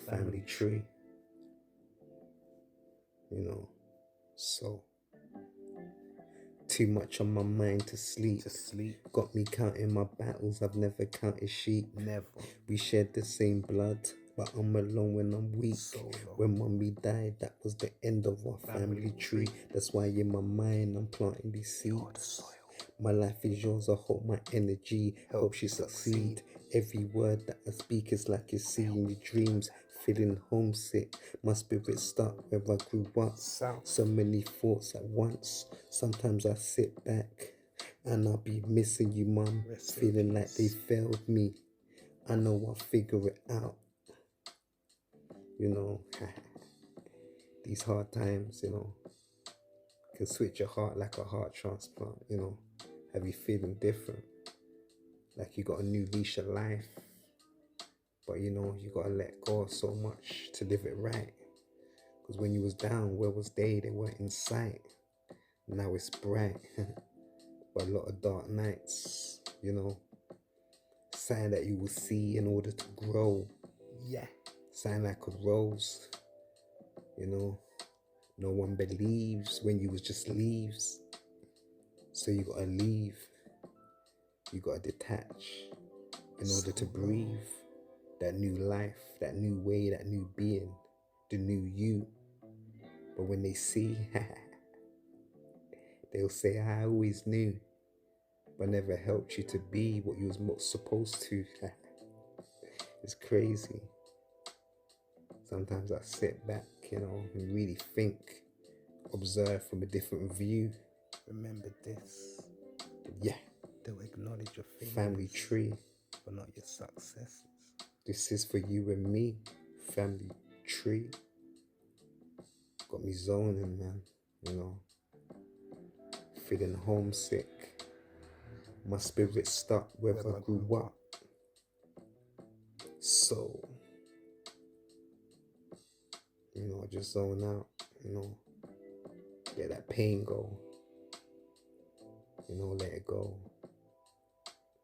family tree. You know, so too much on my mind to sleep. Got me counting my battles, I've never counted sheep. Never. We shared the same blood, but I'm alone when I'm weak. When mommy died, that was the end of our family tree. That's why in my mind I'm planting these seeds. My life is yours, I hope my energy helps you succeed. Every word that I speak is like you're seeing your dreams. Feeling homesick, my spirit stuck where I grew up. So many thoughts at once. Sometimes I sit back and I'll be missing you, mum. Feeling like they failed me. I know I'll figure it out. You know, these hard times, you know, can switch your heart like a heart transplant, you know. Have you feeling different? Like you got a new leash of life. But you know, you gotta let go of so much to live it right. Because when you was down, where was they? They weren't in sight. Now it's bright. But a lot of dark nights, you know. Sign that you will see in order to grow. Yeah. Sign like a rose. You know. No one believes when you was just leaves. So you gotta leave. You gotta detach in order to breathe. That new life, that new way, that new being, the new you. But when they see, they'll say, I always knew, but never helped you to be what you was most supposed to. It's crazy. Sometimes I sit back, you know, and really think, observe from a different view. Remember this. Yeah. They'll acknowledge your failures, family tree, but not your successes. This is for you and me, family tree. Got me zoning, man, you know. Feeling homesick. My spirit stuck where I grew up. So, you know, I just zone out, you know. Let that pain go. You know, let it go.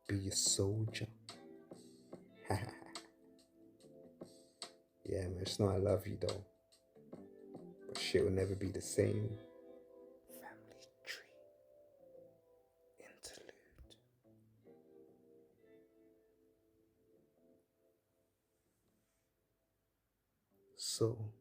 Be a soldier. Yeah, man, it's not I love you though. But shit will never be the same. Family tree. Interlude. So